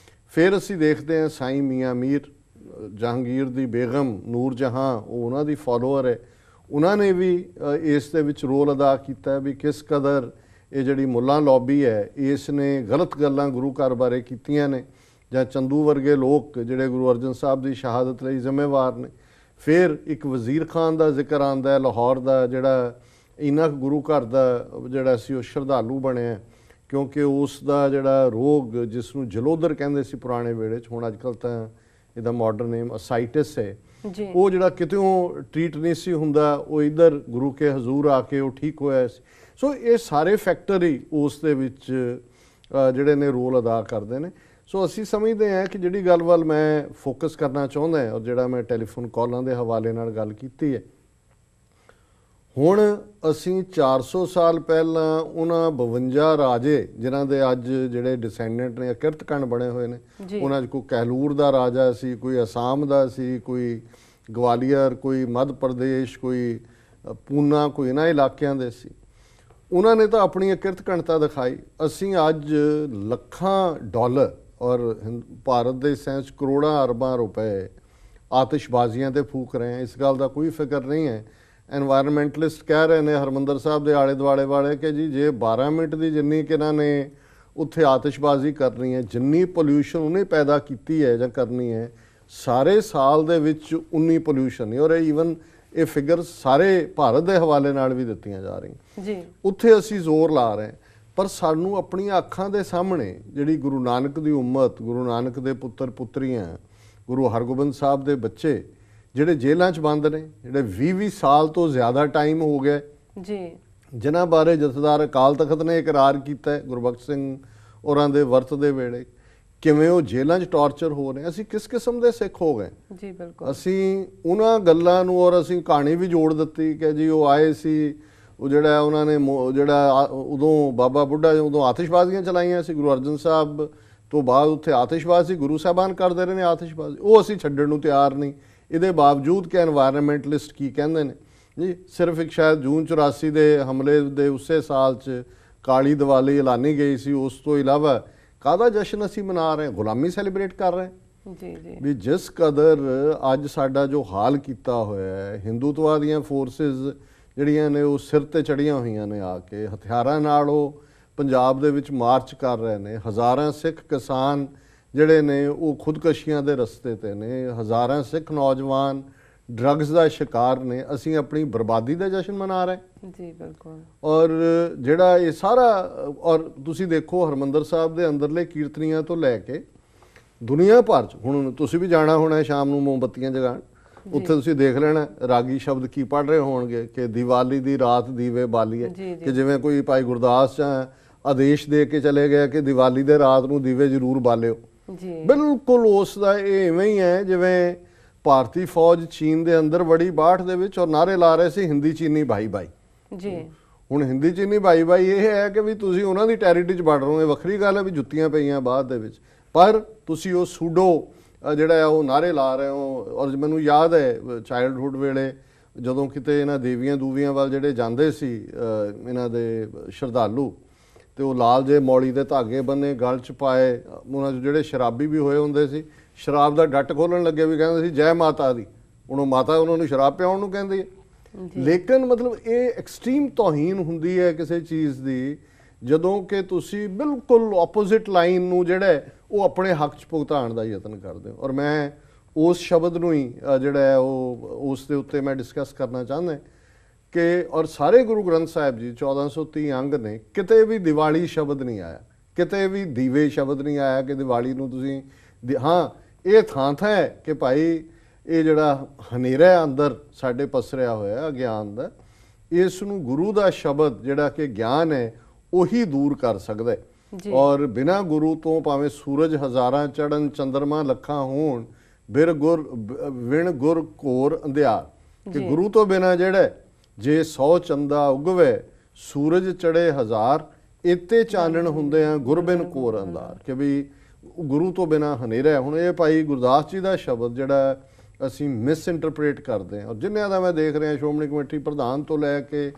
ਫਿਰ ਅਸੀਂ ਦੇਖਦੇ ਹਾਂ ਸਾਈਂ ਮੀਆਂ ਮੀਰ, ਜਹਾਂਗੀਰ ਦੀ ਬੇਗਮ ਨੂਰ ਜਹਾਂ, ਉਹ ਉਹਨਾਂ ਦੀ ਫਾਲੋਅਰ ਹੈ। ਉਹਨਾਂ ਨੇ ਵੀ ਇਸ ਦੇ ਵਿੱਚ ਰੋਲ ਅਦਾ ਕੀਤਾ ਵੀ ਕਿਸ ਕਦਰ ਇਹ ਜਿਹੜੀ ਮੁੱਲਾ ਲੌਬੀ ਹੈ ਇਸ ਨੇ ਗਲਤ ਗੱਲਾਂ ਗੁਰੂ ਘਰ ਬਾਰੇ ਕੀਤੀਆਂ ਨੇ, ਜਾਂ ਚੰਦੂ ਵਰਗੇ ਲੋਕ ਜਿਹੜੇ ਗੁਰੂ ਅਰਜਨ ਸਾਹਿਬ ਦੀ ਸ਼ਹਾਦਤ ਲਈ ਜ਼ਿੰਮੇਵਾਰ ਨੇ। ਫਿਰ ਇੱਕ ਵਜ਼ੀਰ ਖਾਨ ਦਾ ਜ਼ਿਕਰ ਆਉਂਦਾ ਹੈ, ਲਾਹੌਰ ਦਾ, ਜਿਹੜਾ ਇੰਨਾ ਗੁਰੂ ਘਰ ਦਾ ਜਿਹੜਾ ਸੀ ਉਹ ਸ਼ਰਧਾਲੂ ਬਣਿਆ, ਕਿਉਂਕਿ ਉਸ ਦਾ ਜਿਹੜਾ ਰੋਗ ਜਿਸ ਨੂੰ ਜਲੋਦਰ ਕਹਿੰਦੇ ਸੀ ਪੁਰਾਣੇ ਵੇਲੇ 'ਚ, ਹੁਣ ਅੱਜ ਕੱਲ੍ਹ ਤਾਂ ਇਹਦਾ ਮਾਡਰਨ ਨੇਮ ਅਸਾਈਟਿਸ ਹੈ, ਉਹ ਜਿਹੜਾ ਕਿਤੇੋਂ ਟ੍ਰੀਟ ਨਹੀਂ ਸੀ ਹੁੰਦਾ, ਉਹ ਇੱਧਰ ਗੁਰੂ ਕੇ ਹਜ਼ੂਰ ਆ ਕੇ ਉਹ ਠੀਕ ਹੋਇਆ ਸੀ। ਸੋ ਇਹ ਸਾਰੇ ਫੈਕਟਰ ਹੀ ਉਸ ਦੇ ਵਿੱਚ ਜਿਹੜੇ ਨੇ ਰੋਲ ਅਦਾ ਕਰਦੇ ਨੇ। ਸੋ ਅਸੀਂ ਸਮਝਦੇ ਹਾਂ ਕਿ ਜਿਹੜੀ ਗੱਲ ਵੱਲ ਮੈਂ ਫੋਕਸ ਕਰਨਾ ਚਾਹੁੰਦਾ ਔਰ ਜਿਹੜਾ ਮੈਂ ਟੈਲੀਫੋਨ ਕਾਲਾਂ ਦੇ ਹਵਾਲੇ ਨਾਲ ਗੱਲ ਕੀਤੀ ਹੈ, ਹੁਣ ਅਸੀਂ 400 ਸਾਲ ਪਹਿਲਾਂ ਉਹਨਾਂ 52 ਰਾਜੇ ਜਿਨ੍ਹਾਂ ਦੇ ਅੱਜ ਜਿਹੜੇ ਡਿਸੈਂਡੈਂਟ ਨੇ ਕਿਰਤਕੰਡ ਬਣੇ ਹੋਏ ਨੇ, ਉਹਨਾਂ 'ਚ ਕੋਈ ਕਹਿਲੂਰ ਦਾ ਰਾਜਾ ਸੀ, ਕੋਈ ਅਸਾਮ ਦਾ ਸੀ, ਕੋਈ ਗਵਾਲੀਅਰ, ਕੋਈ ਮੱਧ ਪ੍ਰਦੇਸ਼, ਕੋਈ ਪੂਨਾ, ਕੋਈ ਇਹਨਾਂ ਇਲਾਕਿਆਂ ਦੇ ਸੀ। ਉਹਨਾਂ ਨੇ ਤਾਂ ਆਪਣੀ ਕਿਰਤਕੰਡਤਾ ਦਿਖਾਈ। ਅਸੀਂ ਅੱਜ ਲੱਖਾਂ ਡਾਲਰ ਔਰ ਭਾਰਤ ਦੇ ਸੈਂਸ ਕਰੋੜਾਂ ਅਰਬਾਂ ਰੁਪਏ ਆਤਿਸ਼ਬਾਜ਼ੀਆਂ ਤੇ ਫੂਕ ਰਹੇ ਹਾਂ। ਇਸ ਗੱਲ ਦਾ ਕੋਈ ਫਿਕਰ ਨਹੀਂ ਹੈ। ਐਨਵਾਇਰਨਮੈਂਟਲਿਸਟ ਕਹਿ ਰਹੇ ਨੇ ਹਰਮੰਦਰ ਸਾਹਿਬ ਦੇ ਆਲੇ ਦੁਆਲੇ ਵਾਲੇ ਕਿ ਜੀ ਜੇ 12 ਮਿੰਟ ਦੀ ਜਿੰਨੀ ਕਿ ਇਹਨਾਂ ਨੇ ਉੱਥੇ ਆਤਿਸ਼ਬਾਜ਼ੀ ਕਰਨੀ ਹੈ, ਜਿੰਨੀ ਪੋਲਿਊਸ਼ਨ ਉਹਨੇ ਪੈਦਾ ਕੀਤੀ ਹੈ ਜਾਂ ਕਰਨੀ ਹੈ, ਸਾਰੇ ਸਾਲ ਦੇ ਵਿੱਚ ਉਨੀ ਪੋਲਿਊਸ਼ਨ ਨਹੀਂ। ਔਰ ਈਵਨ ਇਹ ਫਿਗਰ ਸਾਰੇ ਭਾਰਤ ਦੇ ਹਵਾਲੇ ਨਾਲ ਵੀ ਦਿੱਤੀਆਂ ਜਾ ਰਹੀਆਂ ਜੀ। ਉੱਥੇ ਅਸੀਂ ਜ਼ੋਰ ਲਾ ਰਹੇ, ਪਰ ਸਾਨੂੰ ਆਪਣੀਆਂ ਅੱਖਾਂ ਦੇ ਸਾਹਮਣੇ ਜਿਹੜੀ ਗੁਰੂ ਨਾਨਕ ਦੀ ਉਮਤ, ਗੁਰੂ ਨਾਨਕ ਦੇ ਪੁੱਤਰ ਪੁੱਤਰੀਆਂ, ਗੁਰੂ ਹਰਗੋਬਿੰਦ ਸਾਹਿਬ ਦੇ ਬੱਚੇ ਜਿਹੜੇ ਜੇਲ੍ਹਾਂ 'ਚ ਬੰਦ ਨੇ, ਜਿਹੜੇ 20-20 ਸਾਲ ਤੋਂ ਜ਼ਿਆਦਾ ਟਾਈਮ ਹੋ ਗਿਆ ਜੀ, ਜਿਨ੍ਹਾਂ ਬਾਰੇ ਜਥੇਦਾਰ ਅਕਾਲ ਤਖਤ ਨੇ ਇਕਰਾਰ ਕੀਤਾ ਹੈ ਗੁਰਬਖਸ਼ ਸਿੰਘ ਹੋਰਾਂ ਦੇ ਵਰਤ ਦੇ ਵੇਲੇ, ਕਿਵੇਂ ਉਹ ਜੇਲ੍ਹਾਂ 'ਚ ਟਾਰਚਰ ਹੋ ਰਹੇ। ਅਸੀਂ ਕਿਸ ਕਿਸਮ ਦੇ ਸਿੱਖ ਹੋ ਗਏ ਜੀ? ਬਿਲਕੁਲ ਅਸੀਂ ਉਹਨਾਂ ਗੱਲਾਂ ਨੂੰ, ਔਰ ਅਸੀਂ ਕਹਾਣੀ ਵੀ ਜੋੜ ਦਿੱਤੀ ਕਿ ਜੀ ਉਹ ਆਏ ਸੀ, ਉਹ ਜਿਹੜਾ ਉਹਨਾਂ ਨੇ ਜਿਹੜਾ ਉਦੋਂ ਬਾਬਾ ਬੁੱਢਾ ਉਦੋਂ ਆਤਿਸ਼ਬਾਜ਼ੀਆਂ ਚਲਾਈਆਂ ਸੀ, ਗੁਰੂ ਅਰਜਨ ਸਾਹਿਬ ਤੋਂ ਬਾਅਦ ਉੱਥੇ ਆਤਿਸ਼ਬਾਜ਼ੀ ਗੁਰੂ ਸਾਹਿਬਾਨ ਕਰਦੇ ਰਹੇ ਨੇ ਆਤਿਸ਼ਬਾਜ਼ੀ, ਉਹ ਅਸੀਂ ਛੱਡਣ ਨੂੰ ਤਿਆਰ ਨਹੀਂ। ਇਹਦੇ ਬਾਵਜੂਦ ਕਿ ਐਨਵਾਇਰਨਮੈਂਟਲਿਸਟ ਕੀ ਕਹਿੰਦੇ ਨੇ ਜੀ, ਸਿਰਫ ਇੱਕ ਸ਼ਾਇਦ ਜੂਨ 84 ਦੇ ਹਮਲੇ ਦੇ ਉਸੇ ਸਾਲ 'ਚ ਕਾਲੀ ਦੀਵਾਲੀ ਐਲਾਨੀ ਗਈ ਸੀ, ਉਸ ਤੋਂ ਇਲਾਵਾ ਕਾਹਦਾ ਜਸ਼ਨ ਅਸੀਂ ਮਨਾ ਰਹੇ? ਗੁਲਾਮੀ ਸੈਲੀਬ੍ਰੇਟ ਕਰ ਰਹੇ ਜੀ ਜੀ। ਵੀ ਜਿਸ ਕਦਰ ਅੱਜ ਸਾਡਾ ਜੋ ਹਾਲ ਕੀਤਾ ਹੋਇਆ ਹੈ, ਹਿੰਦੂਤਵਾ ਦੀਆਂ ਫੋਰਸਿਸ ਜਿਹੜੀਆਂ ਨੇ ਉਹ ਸਿਰ ਤੇ ਚੜੀਆਂ ਹੋਈਆਂ ਨੇ, ਆ ਕੇ ਹਥਿਆਰਾਂ ਨਾਲ ਉਹ ਪੰਜਾਬ ਦੇ ਵਿੱਚ ਮਾਰਚ ਕਰ ਰਹੇ ਨੇ। ਹਜ਼ਾਰਾਂ ਸਿੱਖ ਕਿਸਾਨ ਜਿਹੜੇ ਨੇ ਉਹ ਖੁਦਕਸ਼ੀਆਂ ਦੇ ਰਸਤੇ ਤੇ ਨੇ, ਹਜ਼ਾਰਾਂ ਸਿੱਖ ਨੌਜਵਾਨ ਡਰੱਗਸ ਦਾ ਸ਼ਿਕਾਰ ਨੇ, ਅਸੀਂ ਆਪਣੀ ਬਰਬਾਦੀ ਦਾ ਜਸ਼ਨ ਮਨਾ ਰਹੇ। ਜੀ ਬਿਲਕੁਲ। ਔਰ ਜਿਹੜਾ ਇਹ ਸਾਰਾ, ਔਰ ਤੁਸੀਂ ਦੇਖੋ ਹਰਮੰਦਰ ਸਾਹਿਬ ਦੇ ਅੰਦਰਲੇ ਕੀਰਤਨੀਆਂ ਤੋਂ ਲੈ ਕੇ ਦੁਨੀਆ ਭਰ 'ਚ, ਹੁਣ ਤੁਸੀਂ ਵੀ ਜਾਣਾ ਹੋਣਾ ਸ਼ਾਮ ਨੂੰ ਮੋਮਬੱਤੀਆਂ ਜਗਾਉਣ, ਉੱਥੇ ਤੁਸੀਂ ਦੇਖ ਲੈਣਾ ਰਾਗੀ ਸ਼ਬਦ ਕੀ ਪੜ੍ਹ ਰਹੇ ਹੋਣਗੇ ਕਿ ਦੀਵਾਲੀ ਦੀ ਰਾਤ ਦੀਵੇ ਬਾਲੀਏ, ਕਿ ਜਿਵੇਂ ਕੋਈ ਭਾਈ ਗੁਰਦਾਸ ਆਦੇਸ਼ ਦੇ ਕੇ ਚਲੇ ਗਿਆ ਕਿ ਦੀਵਾਲੀ ਦੇ ਰਾਤ ਨੂੰ ਦੀਵੇ ਜ਼ਰੂਰ ਬਾਲਿਓ। ਬਿਲਕੁਲ ਉਸ ਦਾ ਇਹ ਇਵੇਂ ਹੀ ਹੈ ਜਿਵੇਂ ਭਾਰਤੀ ਫੌਜ ਚੀਨ ਦੇ ਅੰਦਰ ਵੜੀ 62 ਦੇ ਵਿੱਚ ਔਰ ਨਾਅਰੇ ਲਾ ਰਹੇ ਸੀ ਹਿੰਦੀ ਚੀਨੀ ਭਾਈ ਭਾਈ। ਜੀ ਹੁਣ ਹਿੰਦੀ ਚੀਨੀ ਭਾਈ ਭਾਈ ਇਹ ਹੈ ਕਿ ਵੀ ਤੁਸੀਂ ਉਹਨਾਂ ਦੀ ਟੈਰੀਟਰੀ 'ਚ ਵੜ ਰਹੇ ਹੋ, ਇਹ ਵੱਖਰੀ ਗੱਲ ਹੈ ਵੀ ਜੁੱਤੀਆਂ ਪਈਆਂ ਬਾਅਦ ਦੇ ਵਿੱਚ, ਪਰ ਤੁਸੀਂ ਉਹ ਸੂਡੋ ਜਿਹੜਾ ਆ ਉਹ ਨਾਅਰੇ ਲਾ ਰਹੇ ਹੋ। ਔਰ ਮੈਨੂੰ ਯਾਦ ਹੈ ਚਾਈਲਡਹੁੱਡ ਵੇਲੇ ਜਦੋਂ ਕਿਤੇ ਇਹਨਾਂ ਦੇਵੀਆਂ ਦੂਵੀਆਂ ਵੱਲ ਜਿਹੜੇ ਜਾਂਦੇ ਸੀ ਇਹਨਾਂ ਦੇ ਸ਼ਰਧਾਲੂ, ਤੇ ਉਹ ਲਾਲ ਜੇ ਮੌਲੀ ਦੇ ਧਾਗੇ ਬੰਨੇ ਗਲ 'ਚ ਪਾਏ, ਉਹਨਾਂ 'ਚ ਜਿਹੜੇ ਸ਼ਰਾਬੀ ਵੀ ਹੋਏ ਹੁੰਦੇ ਸੀ ਸ਼ਰਾਬ ਦਾ ਡੱਟ ਖੋਲਣ ਲੱਗੇ ਵੀ ਕਹਿੰਦੇ ਸੀ ਜੈ ਮਾਤਾ ਦੀ, ਹੁਣ ਉਹ ਮਾਤਾ ਉਹਨਾਂ ਨੂੰ ਸ਼ਰਾਬ ਪਿਆਉਣ ਨੂੰ ਕਹਿੰਦੀ ਹੈ। ਲੇਕਿਨ ਮਤਲਬ ਇਹ ਐਕਸਟ੍ਰੀਮ ਤੋਹੀਨ ਹੁੰਦੀ ਹੈ ਕਿਸੇ ਚੀਜ਼ ਦੀ ਜਦੋਂ ਕਿ ਤੁਸੀਂ ਬਿਲਕੁਲ ਆਪੋਜ਼ਿਟ ਲਾਈਨ ਨੂੰ ਜਿਹੜਾ ਉਹ ਆਪਣੇ ਹੱਕ 'ਚ ਭੁਗਤਾਉਣ ਦਾ ਯਤਨ ਕਰਦੇ ਹੋ। ਔਰ ਮੈਂ ਉਸ ਸ਼ਬਦ ਨੂੰ ਹੀ ਜਿਹੜਾ ਹੈ ਉਹ ਉਸ ਦੇ ਉੱਤੇ ਮੈਂ ਡਿਸਕਸ ਕਰਨਾ ਚਾਹੁੰਦਾ ਕਿ ਔਰ ਸਾਰੇ ਗੁਰੂ ਗ੍ਰੰਥ ਸਾਹਿਬ ਜੀ 1430 ਅੰਗ ਨੇ, ਕਿਤੇ ਵੀ ਦੀਵਾਲੀ ਸ਼ਬਦ ਨਹੀਂ ਆਇਆ, ਕਿਤੇ ਵੀ ਦੀਵੇ ਸ਼ਬਦ ਨਹੀਂ ਆਇਆ ਕਿ ਦੀਵਾਲੀ ਨੂੰ ਤੁਸੀਂ ਹਾਂ ਇਹ ਥਾਂ ਹੈ ਕਿ ਭਾਈ ਇਹ ਜਿਹੜਾ ਹਨੇਰਾ ਅੰਦਰ ਸਾਡੇ ਪਸਰਿਆ ਹੋਇਆ ਅਗਿਆਨ ਦਾ, ਇਸ ਨੂੰ ਗੁਰੂ ਦਾ ਸ਼ਬਦ ਜਿਹੜਾ ਕਿ ਗਿਆਨ ਹੈ ਉਹੀ ਦੂਰ ਕਰ ਸਕਦਾ ਹੈ। ਔਰ ਬਿਨਾਂ ਗੁਰੂ ਤੋਂ ਭਾਵੇਂ ਸੂਰਜ ਹਜ਼ਾਰਾਂ ਚੜਨ ਚੰਦਰਮਾ ਲੱਖਾਂ ਹੋਣ, ਬਿਰ ਗੁਰ ਵਿਣ ਗੁਰ ਘੋਰ ਅੰਧਿਆਰ, ਕਿ ਗੁਰੂ ਤੋਂ ਬਿਨਾਂ ਜਿਹੜਾ ਜੇ 100 ਚੰਦਾ ਉਗਵੇ ਸੂਰਜ ਚੜੇ ਹਜ਼ਾਰ, ਇੱਥੇ ਚਾਨਣ ਹੁੰਦੇ ਆ ਗੁਰ ਬਿਨ ਘੋਰ ਅੰਧਾਰ, ਕਿ ਵੀ ਗੁਰੂ ਤੋਂ ਬਿਨਾਂ ਹਨੇਰਾ। ਹੁਣ ਇਹ ਭਾਈ ਗੁਰਦਾਸ ਜੀ ਦਾ ਸ਼ਬਦ ਜਿਹੜਾ ਅਸੀਂ ਮਿਸ ਇੰਟਰਪ੍ਰੇਟ ਕਰਦੇ ਹਾਂ, ਔਰ ਜਿਨ੍ਹਾਂ ਦਾ ਮੈਂ ਦੇਖ ਰਿਹਾ ਸ਼੍ਰੋਮਣੀ ਕਮੇਟੀ ਪ੍ਰਧਾਨ ਤੋਂ ਲੈ ਕੇ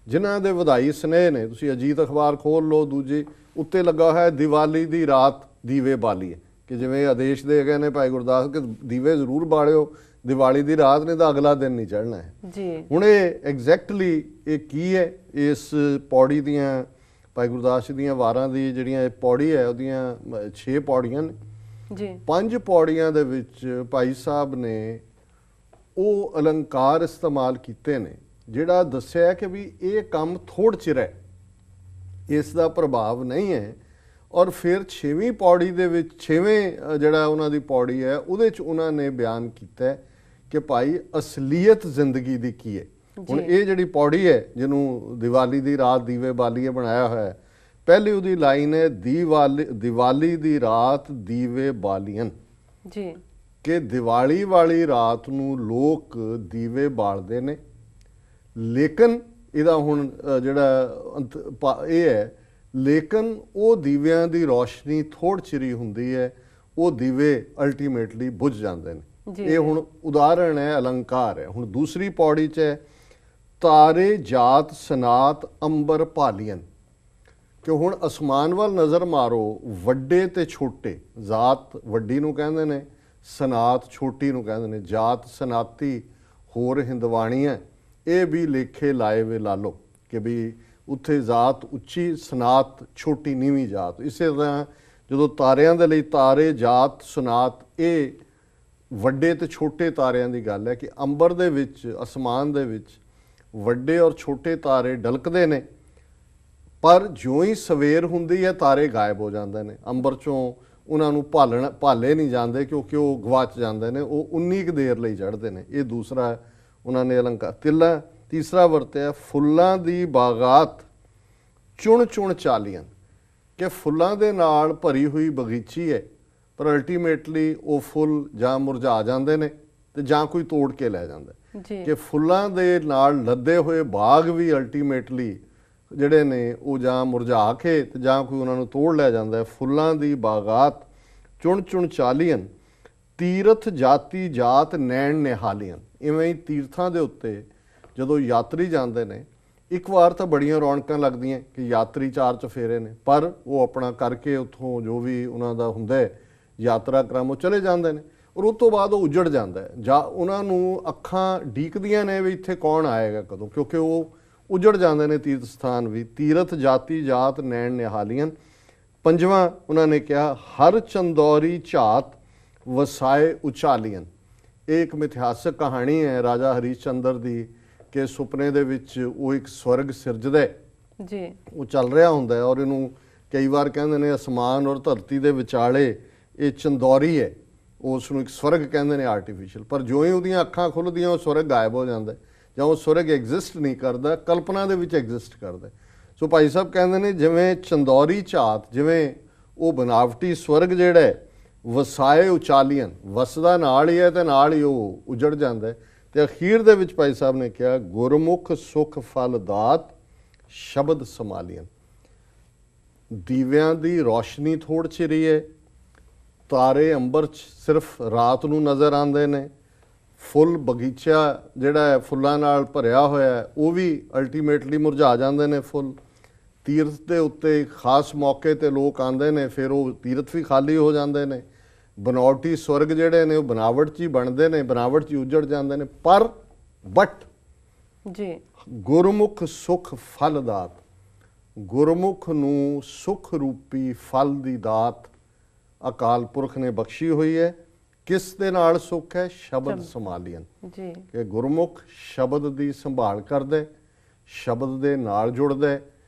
ਜਿਨ੍ਹਾਂ ਦੇ ਵਧਾਈ ਸਨੇਹ ਨੇ, ਤੁਸੀਂ ਅਜੀਤ ਅਖਬਾਰ ਖੋਲ ਲਓ, ਦੂਜੇ ਉੱਤੇ ਲੱਗਾ ਹੋਇਆ ਦੀਵਾਲੀ ਦੀ ਰਾਤ ਦੀਵੇ ਬਾਲੀਏ, ਕਿ ਜਿਵੇਂ ਆਦੇਸ਼ ਦੇ ਗਏ ਨੇ ਭਾਈ ਗੁਰਦਾਸ ਕਿ ਦੀਵੇ ਜ਼ਰੂਰ ਬਾਲਿਓ ਦੀਵਾਲੀ ਦੀ ਰਾਤ, ਨੇ ਤਾਂ ਅਗਲਾ ਦਿਨ ਨਹੀਂ ਚੜ੍ਹਨਾ ਹੈ ਜੀ। ਹੁਣ ਇਹ ਐਗਜ਼ੈਕਟਲੀ ਇਹ ਕੀ ਹੈ, ਇਸ ਪੌੜੀ ਦੀਆਂ ਭਾਈ ਗੁਰਦਾਸ ਜੀ ਦੀਆਂ ਵਾਰਾਂ ਦੀ ਜਿਹੜੀਆਂ ਇਹ ਪੌੜੀ ਹੈ ਉਹਦੀਆਂ 6 ਪੌੜੀਆਂ ਨੇ ਜੀ। 5 ਪੌੜੀਆਂ ਦੇ ਵਿੱਚ ਭਾਈ ਸਾਹਿਬ ਨੇ ਉਹ ਅਲੰਕਾਰ ਇਸਤੇਮਾਲ ਕੀਤੇ ਨੇ ਜਿਹੜਾ ਦੱਸਿਆ ਕਿ ਵੀ ਇਹ ਕੰਮ ਥੋੜ ਚਿਰ ਹੈ, ਇਸ ਦਾ ਪ੍ਰਭਾਵ ਨਹੀਂ ਹੈ। ਔਰ ਫਿਰ 6ਵੀਂ ਪੌੜੀ ਦੇ ਵਿੱਚ 6ਵੇਂ ਜਿਹੜਾ ਉਹਨਾਂ ਦੀ ਪੌੜੀ ਹੈ ਉਹਦੇ 'ਚ ਉਹਨਾਂ ਨੇ ਬਿਆਨ ਕੀਤਾ ਕਿ ਭਾਈ ਅਸਲੀਅਤ ਜ਼ਿੰਦਗੀ ਦੀ ਕੀ ਹੈ। ਹੁਣ ਇਹ ਜਿਹੜੀ ਪੌੜੀ ਹੈ ਜਿਹਨੂੰ ਦੀਵਾਲੀ ਦੀ ਰਾਤ ਦੀਵੇ ਬਾਲੀਏ ਬਣਾਇਆ ਹੋਇਆ ਹੈ, ਪਹਿਲੀ ਉਹਦੀ ਲਾਈਨ ਹੈ ਦੀਵਾਲੀ ਦੀ ਰਾਤ ਦੀਵੇ ਬਾਲੀਅਨ ਜੀ, ਕਿ ਦੀਵਾਲੀ ਵਾਲੀ ਰਾਤ ਨੂੰ ਲੋਕ ਦੀਵੇ ਬਾਲਦੇ ਨੇ, ਲੇਕਿਨ ਇਹਦਾ ਹੁਣ ਜਿਹੜਾ ਇਹ ਹੈ, ਲੇਕਿਨ ਉਹ ਦੀਵਿਆਂ ਦੀ ਰੋਸ਼ਨੀ ਥੋੜ ਚਿਰੀ ਹੁੰਦੀ ਹੈ, ਉਹ ਦੀਵੇ ਅਲਟੀਮੇਟਲੀ ਬੁਝ ਜਾਂਦੇ ਨੇ। ਇਹ ਹੁਣ ਉਦਾਹਰਣ ਹੈ, ਅਲੰਕਾਰ ਹੈ। ਹੁਣ ਦੂਸਰੀ ਪੌੜੀ 'ਚ ਹੈ ਤਾਰੇ ਜਾਤ ਸਨਾਤ ਅੰਬਰ ਭਾਲੀਅਨ, ਕਿ ਹੁਣ ਅਸਮਾਨ ਵੱਲ ਨਜ਼ਰ ਮਾਰੋ, ਵੱਡੇ ਤੇ ਛੋਟੇ, ਜਾਤ ਵੱਡੀ ਨੂੰ ਕਹਿੰਦੇ ਨੇ, ਸਨਾਤ ਛੋਟੀ ਨੂੰ ਕਹਿੰਦੇ ਨੇ, ਜਾਤ ਸਨਾਤੀ ਹੋਰ ਹਿੰਦਵਾਣੀਆਂ, ਇਹ ਵੀ ਲੇਖੇ ਲਾਏ ਵੇ ਲਾਲੋ, ਕਿ ਵੀ ਉੱਥੇ ਜਾਤ ਉੱਚੀ ਸਨਾਤ ਛੋਟੀ ਨੀਵੀਂ ਜਾਤ। ਇਸੇ ਤਰ੍ਹਾਂ ਜਦੋਂ ਤਾਰਿਆਂ ਦੇ ਲਈ ਤਾਰੇ ਜਾਤ ਸਨਾਤ, ਇਹ ਵੱਡੇ ਤੇ ਛੋਟੇ ਤਾਰਿਆਂ ਦੀ ਗੱਲ ਹੈ ਕਿ ਅੰਬਰ ਦੇ ਵਿੱਚ ਅਸਮਾਨ ਦੇ ਵਿੱਚ ਵੱਡੇ ਔਰ ਛੋਟੇ ਤਾਰੇ ਡਲਕਦੇ ਨੇ, ਪਰ ਜਿਉਂ ਹੀ ਸਵੇਰ ਹੁੰਦੀ ਹੈ ਤਾਰੇ ਗਾਇਬ ਹੋ ਜਾਂਦੇ ਨੇ ਅੰਬਰ ਚੋਂ, ਉਹਨਾਂ ਨੂੰ ਭਾਲੇ ਨਹੀਂ ਜਾਂਦੇ ਕਿਉਂਕਿ ਉਹ ਗਵਾਚ ਜਾਂਦੇ ਨੇ, ਉਹ 19 ਕੁ ਦੇਰ ਲਈ ਚੜ੍ਹਦੇ ਨੇ। ਇਹ ਦੂਸਰਾ ਉਹਨਾਂ ਨੇ ਅਲੰਕਾਰ। ਤੀਸਰਾ ਵਰਤਿਆ ਫੁੱਲਾਂ ਦੀ ਬਾਗਾਤ ਚੁਣ ਚੁਣ ਚਾਲੀਆਂ, ਕਿ ਫੁੱਲਾਂ ਦੇ ਨਾਲ ਭਰੀ ਹੋਈ ਬਗੀਚੀ ਹੈ, ਪਰ ਅਲਟੀਮੇਟਲੀ ਉਹ ਫੁੱਲ ਜਾਂ ਮੁਰਝਾ ਜਾਂਦੇ ਨੇ ਤੇ ਜਾਂ ਕੋਈ ਤੋੜ ਕੇ ਲੈ ਜਾਂਦਾ, ਕਿ ਫੁੱਲਾਂ ਦੇ ਨਾਲ ਲੱਦੇ ਹੋਏ ਬਾਗ ਵੀ ਅਲਟੀਮੇਟਲੀ ਜਿਹੜੇ ਨੇ ਉਹ ਜਾਂ ਮੁਰਝਾ ਕੇ ਤੇ ਜਾਂ ਕੋਈ ਉਹਨਾਂ ਨੂੰ ਤੋੜ ਲੈ ਜਾਂਦਾ। ਫੁੱਲਾਂ ਦੀ ਬਾਗਾਤ ਚੁਣ ਚੁਣ ਚਾਲੀਆਂ, ਤੀਰਥ ਜਾਤੀ ਜਾਤ ਨੈਣ ਨਿਹਾਲੀਆਂ। ਇਵੇਂ ਹੀ ਤੀਰਥਾਂ ਦੇ ਉੱਤੇ ਜਦੋਂ ਯਾਤਰੀ ਜਾਂਦੇ ਨੇ, ਇੱਕ ਵਾਰ ਤਾਂ ਬੜੀਆਂ ਰੌਣਕਾਂ ਲੱਗਦੀਆਂ ਕਿ ਯਾਤਰੀ 4 ਚੁਫੇਰੇ ਨੇ, ਪਰ ਉਹ ਆਪਣਾ ਕਰਕੇ ਉੱਥੋਂ ਜੋ ਵੀ ਉਹਨਾਂ ਦਾ ਹੁੰਦਾ ਯਾਤਰਾ ਕ੍ਰਮ ਉਹ ਚਲੇ ਜਾਂਦੇ ਨੇ, ਔਰ ਉਸ ਤੋਂ ਬਾਅਦ ਉਹ ਉਜੜ ਜਾਂਦਾ ਹੈ, ਜਾਂ ਉਹਨਾਂ ਨੂੰ ਅੱਖਾਂ ਡੀਕਦੀਆਂ ਨੇ ਵੀ ਇੱਥੇ ਕੌਣ ਆਏਗਾ ਕਦੋਂ, ਕਿਉਂਕਿ ਉਹ ਉਜੜ ਜਾਂਦੇ ਨੇ ਤੀਰਥ ਸਥਾਨ ਵੀ। ਤੀਰਥ ਜਾਤੀ ਜਾਤ ਨੈਣ ਨਿਹਾਲੀਆਂ। 5ਵਾਂ ਉਹਨਾਂ ਨੇ ਕਿਹਾ ਹਰ ਚੰਦੌਰੀ ਝਾਤ ਵਸਾਏ ਉਚਾਲੀਆਂ, ਇਹ ਇੱਕ ਮਿਥਿਹਾਸਕ ਕਹਾਣੀ ਹੈ ਰਾਜਾ ਹਰੀਸ਼ ਚੰਦਰ ਦੀ ਕਿ ਸੁਪਨੇ ਦੇ ਵਿੱਚ ਉਹ ਇੱਕ ਸਵਰਗ ਸਿਰਜਦਾ ਹੈ ਜੀ। ਉਹ ਚੱਲ ਰਿਹਾ ਹੁੰਦਾ ਹੈ ਔਰ ਇਹਨੂੰ ਕਈ ਵਾਰ ਕਹਿੰਦੇ ਨੇ ਅਸਮਾਨ ਔਰ ਧਰਤੀ ਦੇ ਵਿਚਾਲੇ ਇਹ ਚੰਦੌਰੀ ਹੈ, ਉਸ ਨੂੰ ਇੱਕ ਸਵਰਗ ਕਹਿੰਦੇ ਨੇ ਆਰਟੀਫੀਸ਼ੀਅਲ। ਪਰ ਜਿਉਂ ਹੀ ਉਹਦੀਆਂ ਅੱਖਾਂ ਖੁੱਲ੍ਹਦੀਆਂ ਉਹ ਸਵਰਗ ਗਾਇਬ ਹੋ ਜਾਂਦਾ ਜਾਂ ਉਹ ਸਵਰਗ ਐਗਜ਼ਿਸਟ ਨਹੀਂ ਕਰਦਾ, ਕਲਪਨਾ ਦੇ ਵਿੱਚ ਐਗਜ਼ਿਸਟ ਕਰਦਾ। ਸੋ ਭਾਈ ਸਾਹਿਬ ਕਹਿੰਦੇ ਨੇ ਜਿਵੇਂ ਚੰਦੌਰੀ ਝਾਤ, ਜਿਵੇਂ ਉਹ ਬਨਾਵਟੀ ਸਵਰਗ ਜਿਹੜਾ ਹੈ ਵਸਾਏ ਉਚਾਲੀਅਨ, ਵਸਦਾ ਨਾਲ ਹੀ ਹੈ ਤੇ ਨਾਲ ਹੀ ਉਹ ਉਜੜ ਜਾਂਦਾ ਹੈ। ਤੇ ਅਖੀਰ ਦੇ ਵਿੱਚ ਭਾਈ ਸਾਹਿਬ ਨੇ ਕਿਹਾ ਗੁਰਮੁਖ ਸੁਖ ਫਲ ਦਾਤ ਸ਼ਬਦ ਸਮਾਲੀਅਨ। ਦੀਵਿਆਂ ਦੀ ਰੌਸ਼ਨੀ ਥੋੜ੍ਹ ਚਿਰੀ ਹੈ, ਤਾਰੇ ਅੰਬਰ 'ਚ ਸਿਰਫ ਰਾਤ ਨੂੰ ਨਜ਼ਰ ਆਉਂਦੇ ਨੇ, ਫੁੱਲ ਬਗੀਚਾ ਜਿਹੜਾ ਹੈ ਫੁੱਲਾਂ ਨਾਲ ਭਰਿਆ ਹੋਇਆ ਹੈ ਉਹ ਵੀ ਅਲਟੀਮੇਟਲੀ ਮੁਰਝਾ ਜਾਂਦੇ ਨੇ ਫੁੱਲ। ਤੀਰਥ ਦੇ ਉੱਤੇ ਖਾਸ ਮੌਕੇ ਤੇ ਲੋਕ ਆਉਂਦੇ ਨੇ, ਫਿਰ ਉਹ ਤੀਰਥ ਵੀ ਖਾਲੀ ਹੋ ਜਾਂਦੇ ਨੇ। ਬਨਾਵਟੀ ਸਵਰਗ ਜਿਹੜੇ ਨੇ ਉਹ ਬਨਾਵਟ 'ਚ ਹੀ ਬਣਦੇ ਨੇ, ਬਨਾਵਟ 'ਚ ਹੀ ਉਜੜ ਜਾਂਦੇ ਨੇ। ਪਰ ਬਟ ਜੀ ਗੁਰਮੁਖ ਸੁਖ ਫਲ ਦਾਤ, ਗੁਰਮੁਖ ਨੂੰ ਸੁਖ ਰੂਪੀ ਫਲ ਦੀ ਦਾਤ ਅਕਾਲ ਪੁਰਖ ਨੇ ਬਖਸ਼ੀ ਹੋਈ ਹੈ। ਕਿਸ ਦੇ ਨਾਲ ਸੁਖ ਹੈ? ਸ਼ਬਦ ਸਮਾਲੀਅਨ। ਜੀ ਕਿ ਗੁਰਮੁਖ ਸ਼ਬਦ ਦੀ ਸੰਭਾਲ ਕਰਦਾ, ਸ਼ਬਦ ਦੇ ਨਾਲ ਜੁੜਦਾ,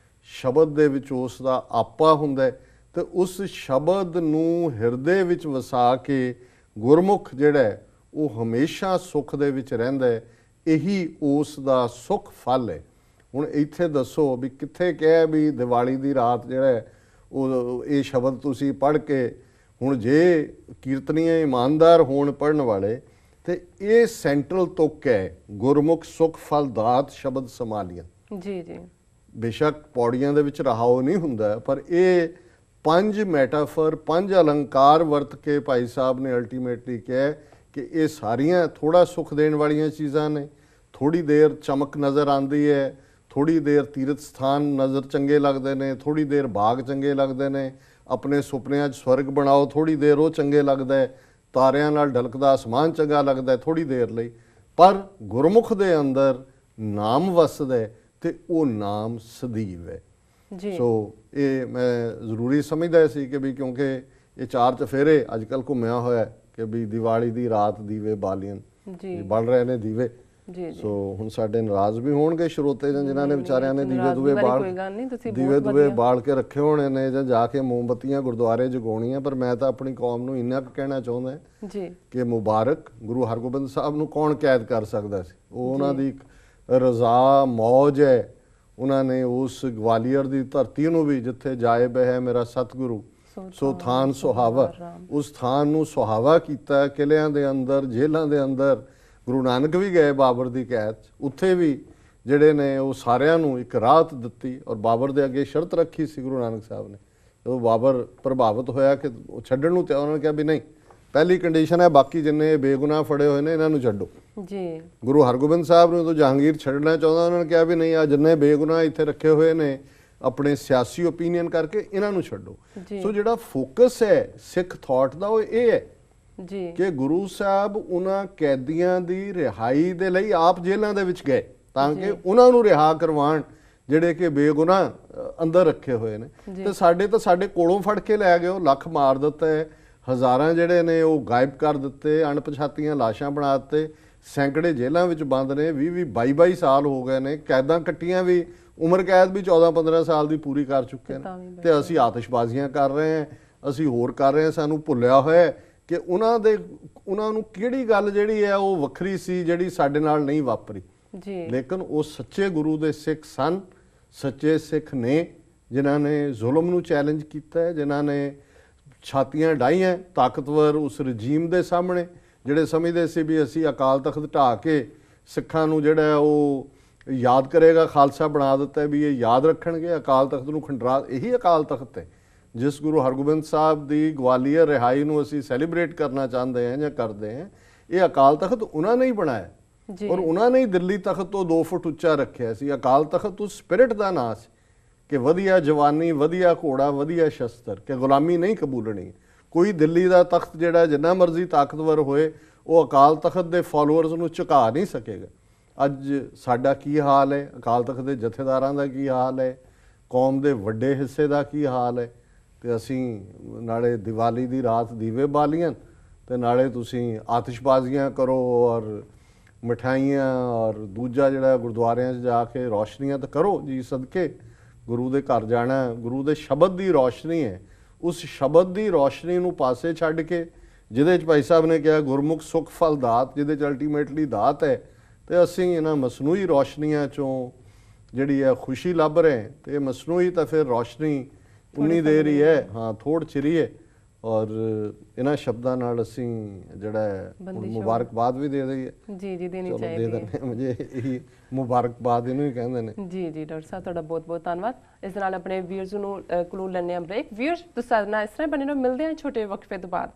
ਸ਼ਬਦ ਦੇ ਵਿੱਚ ਉਸ ਦਾ ਆਪਾ ਹੁੰਦਾ ਤੇ ਉਸ ਸ਼ਬਦ ਨੂੰ ਹਿਰਦੇ ਵਿੱਚ ਵਸਾ ਕੇ ਗੁਰਮੁਖ ਜਿਹੜਾ ਉਹ ਹਮੇਸ਼ਾ ਸੁਖ ਦੇ ਵਿੱਚ ਰਹਿੰਦਾ ਹੈ। ਇਹੀ ਉਸ ਦਾ ਸੁਖ ਫਲ ਹੈ। ਹੁਣ ਇੱਥੇ ਦੱਸੋ ਵੀ ਕਿੱਥੇ ਕਿਹਾ ਵੀ ਦੀਵਾਲੀ ਦੀ ਰਾਤ ਜਿਹੜਾ ਉਹ ਇਹ ਸ਼ਬਦ ਤੁਸੀਂ ਪੜ੍ਹ ਕੇ, ਹੁਣ ਜੇ ਕੀਰਤਨੀਏ ਇਮਾਨਦਾਰ ਹੋਣ ਪੜ੍ਹਨ ਵਾਲੇ ਤੇ ਇਹ ਸੈਂਟਰਲ ਤੁਕ ਹੈ ਗੁਰਮੁਖ ਸੁਖ ਫਲ ਦਾਤ ਸ਼ਬਦ ਸਮਾਲੀਅਨ। ਜੀ ਜੀ ਬੇਸ਼ੱਕ ਪੌੜੀਆਂ ਦੇ ਵਿੱਚ ਰਹਾਓ ਨਹੀਂ ਹੁੰਦਾ, ਪਰ ਇਹ 5 ਮੈਟਾਫਰ 5 ਅਲੰਕਾਰ ਵਰਤ ਕੇ ਭਾਈ ਸਾਹਿਬ ਨੇ ਅਲਟੀਮੇਟਲੀ ਕਿਹਾ ਕਿ ਇਹ ਸਾਰੀਆਂ ਥੋੜਾ ਸੁਖ ਦੇਣ ਵਾਲੀਆਂ ਚੀਜ਼ਾਂ ਨੇ। ਥੋੜੀ ਦੇਰ ਚਮਕ ਨਜ਼ਰ ਆਉਂਦੀ ਹੈ, ਥੋੜੀ ਦੇਰ ਤੀਰਥ ਸਥਾਨ ਨਜ਼ਰ ਚੰਗੇ ਲੱਗਦੇ ਨੇ, ਥੋੜੀ ਦੇਰ ਬਾਗ ਚੰਗੇ ਲੱਗਦੇ ਨੇ, ਆਪਣੇ ਸੁਪਨਿਆਂ 'ਚ ਸਵਰਗ ਬਣਾਓ ਥੋੜੀ ਦੇਰ ਉਹ ਚੰਗੇ ਲੱਗਦਾ ਹੈ, ਤਾਰਿਆਂ ਨਾਲ ਢਲਕਦਾ ਅਸਮਾਨ ਚੰਗਾ ਲੱਗਦਾ ਥੋੜੀ ਦੇਰ ਲਈ। ਪਰ ਗੁਰਮੁਖ ਦੇ ਅੰਦਰ ਨਾਮ ਵਸਦਾ ਹੈ ਤੇ ਉਹ ਨਾਮ ਸਦੀਵ ਹੈ। ਜੀ ਸੋ ਇਹ ਮੈਂ ਜ਼ਰੂਰੀ ਸਮਝਦਾ ਸੀ ਕਿ ਵੀ ਕਿਉਂਕਿ ਇਹ 4 ਚਫੇਰੇ ਅੱਜ ਕੱਲ੍ਹ ਘੁੰਮਿਆ ਹੋਇਆ ਕਿ ਵੀ ਦੀਵਾਲੀ ਦੀ ਰਾਤ ਦੀਵੇ ਬਾਲੀਅਨ ਜੀ ਬਲ ਰਹੇ ਨੇ ਦੀਵੇ। ਜੀ ਸੋ ਹੁਣ ਸਾਡੇ ਨਾਰਾਜ਼ ਵੀ ਹੋਣਗੇ ਸਰੋਤੇ ਜਾਂ ਜਿਨ੍ਹਾਂ ਨੇ ਵਿਚਾਰਿਆਂ ਨੇ ਦੀਵੇ ਦੂਵੇ ਬਾਲ ਕੇ ਰੱਖੇ ਹੋਣੇ ਨੇ ਜਾਂ ਜਾ ਕੇ ਮੋਮਬੱਤੀਆਂ ਗੁਰਦੁਆਰੇ ਜਗਾਉਣੀਆਂ। ਪਰ ਮੈਂ ਤਾਂ ਆਪਣੀ ਕੌਮ ਨੂੰ ਇੰਨਾ ਕੁ ਕਹਿਣਾ ਚਾਹੁੰਦਾ ਜੀ ਕਿ ਮੁਬਾਰਕ ਗੁਰੂ ਹਰਗੋਬਿੰਦ ਸਾਹਿਬ ਨੂੰ ਕੌਣ ਕੈਦ ਕਰ ਸਕਦਾ ਸੀ। ਉਹ ਉਹਨਾਂ ਦੀ ਇੱਕ ਰਜ਼ਾ ਮੌਜ ਹੈ। ਉਹਨਾਂ ਨੇ ਉਸ ਗਵਾਲੀਅਰ ਦੀ ਧਰਤੀ ਨੂੰ ਵੀ ਜਿੱਥੇ ਜਾਇਬ ਹੈ ਮੇਰਾ ਸਤਿਗੁਰੂ ਸੋ ਥਾਨ ਸੁਹਾਵਾ, ਉਸ ਥਾਨ ਨੂੰ ਸੁਹਾਵਾ ਕੀਤਾ। ਕਿਲਿਆਂ ਦੇ ਅੰਦਰ, ਜੇਲ੍ਹਾਂ ਦੇ ਅੰਦਰ ਗੁਰੂ ਨਾਨਕ ਵੀ ਗਏ ਬਾਬਰ ਦੀ ਕੈਦ 'ਚ, ਉੱਥੇ ਵੀ ਜਿਹੜੇ ਨੇ ਉਹ ਸਾਰਿਆਂ ਨੂੰ ਇੱਕ ਰਾਹਤ ਦਿੱਤੀ ਔਰ ਬਾਬਰ ਦੇ ਅੱਗੇ ਸ਼ਰਤ ਰੱਖੀ ਸੀ ਗੁਰੂ ਨਾਨਕ ਸਾਹਿਬ ਨੇ। ਜਦੋਂ ਬਾਬਰ ਪ੍ਰਭਾਵਿਤ ਹੋਇਆ ਕਿ ਉਹ ਛੱਡਣ ਨੂੰ, ਤੇ ਉਹਨਾਂ ਨੇ ਕਿਹਾ ਵੀ ਨਹੀਂ, ਪਹਿਲੀ ਕੰਡੀਸ਼ਨ ਹੈ ਬਾਕੀ ਜਿੰਨੇ ਬੇਗੁਨਾਹ ਫੜੇ ਹੋਏ ਨੇ ਇਹਨਾਂ ਨੂੰ ਛੱਡੋ। ਜੀ ਗੁਰੂ ਹਰਗੋਬਿੰਦ ਸਾਹਿਬ ਨੂੰ ਜਦੋਂ ਜਹਾਂਗੀਰ ਛੱਡਣਾ ਚਾਹੁੰਦਾ, ਉਹਨਾਂ ਨੇ ਕਿਹਾ ਵੀ ਨਹੀਂ, ਆ ਜਿੰਨੇ ਬੇਗੁਨਾਹ ਇੱਥੇ ਰੱਖੇ ਹੋਏ ਨੇ ਆਪਣੇ ਸਿਆਸੀ ਓਪੀਨੀਅਨ ਕਰਕੇ, ਇਹਨਾਂ ਨੂੰ ਛੱਡੋ। ਸੋ ਜਿਹੜਾ ਫੋਕਸ ਹੈ ਸਿੱਖ ਥਾਟ ਦਾ ਉਹ ਇਹ ਹੈ ਜੀ ਕਿ ਗੁਰੂ ਸਾਹਿਬ ਉਹਨਾਂ ਕੈਦੀਆਂ ਦੀ ਰਿਹਾਈ ਦੇ ਲਈ ਆਪ ਜੇਲ੍ਹਾਂ ਦੇ ਵਿੱਚ ਗਏ ਤਾਂ ਕਿ ਉਹਨਾਂ ਨੂੰ ਰਿਹਾ ਕਰਵਾਉਣ ਜਿਹੜੇ ਕਿ ਬੇਗੁਨਾਹ ਅੰਦਰ ਰੱਖੇ ਹੋਏ ਨੇ। ਤੇ ਸਾਡੇ ਕੋਲੋਂ ਫੜ ਕੇ ਲੈ ਗਏ, ਉਹ ਲੱਖ ਮਾਰ ਦਿੱਤਾ ਹੈ, ਹਜ਼ਾਰਾਂ ਜਿਹੜੇ ਨੇ ਉਹ ਗਾਇਬ ਕਰ ਦਿੱਤੇ, ਅਣਪਛਾਤੀਆਂ ਲਾਸ਼ਾਂ ਬਣਾ ਦਿੱਤੇ, ਸੈਂਕੜੇ ਜੇਲ੍ਹਾਂ ਵਿੱਚ ਬੰਦ ਨੇ, 20-20 22-22 ਸਾਲ ਹੋ ਗਏ ਨੇ, ਕੈਦਾਂ ਕੱਟੀਆਂ ਵੀ, ਉਮਰ ਕੈਦ ਵੀ 14-15 ਸਾਲ ਦੀ ਪੂਰੀ ਕਰ ਚੁੱਕੇ ਨੇ। ਤੇ ਅਸੀਂ ਆਤਿਸ਼ਬਾਜ਼ੀਆਂ ਕਰ ਰਹੇ ਹਾਂ, ਅਸੀਂ ਹੋਰ ਕਰ ਰਹੇ ਹਾਂ। ਸਾਨੂੰ ਭੁੱਲਿਆ ਹੋਇਆ ਕਿ ਉਹਨਾਂ ਨੂੰ ਕਿਹੜੀ ਗੱਲ ਜਿਹੜੀ ਹੈ ਉਹ ਵੱਖਰੀ ਸੀ ਜਿਹੜੀ ਸਾਡੇ ਨਾਲ ਨਹੀਂ ਵਾਪਰੀ ਜੀ। ਲੇਕਿਨ ਉਹ ਸੱਚੇ ਗੁਰੂ ਦੇ ਸਿੱਖ ਸਨ, ਸੱਚੇ ਸਿੱਖ ਨੇ ਜਿਨ੍ਹਾਂ ਨੇ ਜ਼ੁਲਮ ਨੂੰ ਚੈਲੰਜ ਕੀਤਾ, ਜਿਨ੍ਹਾਂ ਨੇ ਛਾਤੀਆਂ ਡਾਹੀਆਂ ਤਾਕਤਵਰ ਉਸ ਰਜੀਮ ਦੇ ਸਾਹਮਣੇ, ਜਿਹੜੇ ਸਮਝਦੇ ਸੀ ਵੀ ਅਸੀਂ ਅਕਾਲ ਤਖਤ ਢਾਹ ਕੇ ਸਿੱਖਾਂ ਨੂੰ ਜਿਹੜਾ ਉਹ ਯਾਦ ਕਰੇਗਾ, ਖਾਲਸਾ ਬਣਾ ਦਿੱਤਾ ਵੀ ਇਹ ਯਾਦ ਰੱਖਣਗੇ, ਅਕਾਲ ਤਖਤ ਨੂੰ ਖੰਡਰਾ। ਇਹੀ ਅਕਾਲ ਤਖਤ ਹੈ ਜਿਸ ਗੁਰੂ ਹਰਗੋਬਿੰਦ ਸਾਹਿਬ ਦੀ ਗਵਾਲੀਅਰ ਰਿਹਾਈ ਨੂੰ ਅਸੀਂ ਸੈਲੀਬ੍ਰੇਟ ਕਰਨਾ ਚਾਹੁੰਦੇ ਹਾਂ ਜਾਂ ਕਰਦੇ ਹਾਂ। ਇਹ ਅਕਾਲ ਤਖਤ ਉਹਨਾਂ ਨੇ ਹੀ ਬਣਾਇਆ ਔਰ ਉਹਨਾਂ ਨੇ ਹੀ ਦਿੱਲੀ ਤਖਤ ਤੋਂ 2 ਫੁੱਟ ਉੱਚਾ ਰੱਖਿਆ ਸੀ। ਅਕਾਲ ਤਖਤ ਉਸ ਸਪਿਰਿਟ ਦਾ ਨਾਂ ਸੀ ਕਿ ਵਧੀਆ ਜਵਾਨੀ, ਵਧੀਆ ਘੋੜਾ, ਵਧੀਆ ਸ਼ਸਤਰ, ਕਿ ਗੁਲਾਮੀ ਨਹੀਂ ਕਬੂਲਣੀ। ਕੋਈ ਦਿੱਲੀ ਦਾ ਤਖਤ ਜਿਹੜਾ ਜਿੰਨਾ ਮਰਜ਼ੀ ਤਾਕਤਵਰ ਹੋਏ ਉਹ ਅਕਾਲ ਤਖਤ ਦੇ ਫਾਲੋਅਰਸ ਨੂੰ ਝੁਕਾ ਨਹੀਂ ਸਕੇਗਾ। ਅੱਜ ਸਾਡਾ ਕੀ ਹਾਲ ਹੈ, ਅਕਾਲ ਤਖਤ ਦੇ ਜਥੇਦਾਰਾਂ ਦਾ ਕੀ ਹਾਲ ਹੈ, ਕੌਮ ਦੇ ਵੱਡੇ ਹਿੱਸੇ ਦਾ ਕੀ ਹਾਲ ਹੈ। ਤੇ ਅਸੀਂ ਨਾਲੇ ਦੀਵਾਲੀ ਦੀ ਰਾਤ ਦੀਵੇ ਬਾਲੀਆਂ, ਤੇ ਨਾਲੇ ਤੁਸੀਂ ਆਤਿਸ਼ਬਾਜ਼ੀਆਂ ਕਰੋ ਔਰ ਮਿਠਾਈਆਂ ਔਰ ਦੂਜਾ ਜਿਹੜਾ ਗੁਰਦੁਆਰਿਆਂ 'ਚ ਜਾ ਕੇ ਰੌਸ਼ਨੀਆਂ ਤਾਂ ਕਰੋ ਜੀ ਸਦਕੇ। ਗੁਰੂ ਦੇ ਘਰ ਜਾਣਾ, ਗੁਰੂ ਦੇ ਸ਼ਬਦ ਦੀ ਰੌਸ਼ਨੀ ਹੈ, ਉਸ ਸ਼ਬਦ ਦੀ ਰੌਸ਼ਨੀ ਨੂੰ ਪਾਸੇ ਛੱਡ ਕੇ, ਜਿਹਦੇ 'ਚ ਭਾਈ ਸਾਹਿਬ ਨੇ ਕਿਹਾ ਗੁਰਮੁਖ ਸੁਖ ਫਲ ਦਾਤ, ਜਿਹਦੇ 'ਚ ਅਲਟੀਮੇਟਲੀ ਦਾਤ ਹੈ, ਤੇ ਅਸੀਂ ਇਹਨਾਂ ਮਸਨੂਈ ਰੌਸ਼ਨੀਆਂ 'ਚੋਂ ਜਿਹੜੀ ਹੈ ਖੁਸ਼ੀ ਲੱਭ ਰਹੇ। ਤੇ ਮਸਨੂਈ ਤਾਂ ਫਿਰ ਰੌਸ਼ਨੀ ਉਨੀ ਦੇਰ ਹੀ ਹੈ, ਹਾਂ ਥੋੜ ਚਿਰੀ ਹੈ। ਔਰ ਇਹਨਾਂ ਸ਼ਬਦਾਂ ਨਾਲ ਅਸੀਂ ਜਿਹੜਾ ਹੈ ਮੁਬਾਰਕਬਾਦ ਵੀ ਦੇ ਦਈਏ। ਜੀ ਜੀ ਦੇਣੀ ਚਲੋ ਚਾਹੀਦੀ ਦੇ ਹੈ। ਦਿੰਦੇ ਮੁਝੇ ਇਹੀ ਮੁਬਾਰਕਬਾਦ ਇਹਨੂੰ ਹੀ ਕਹਿੰਦੇ ਨੇ। ਜੀ ਜੀ ਡਾਕਟਰ ਸਾਹਿਬ ਤੁਹਾਡਾ ਬਹੁਤ ਬਹੁਤ ਧੰਨਵਾਦ। ਇਸ ਦੇ ਨਾਲ ਆਪਣੇ ਵੀਅਰਸ ਨੂੰ ਕਲੂ ਲੈਣੇ ਆ ਬ੍ਰੇਕ। ਵੀਅਰਸ ਤੁਸੀਂ ਸਾਡੇ ਨਾਲ ਇਸ ਤਰ੍ਹਾਂ ਬਣੇ ਰਹੋ, ਮਿਲਦੇ ਹਾਂ ਛੋਟੇ ਵਕਫੇ ਤੋਂ ਬਾਅਦ।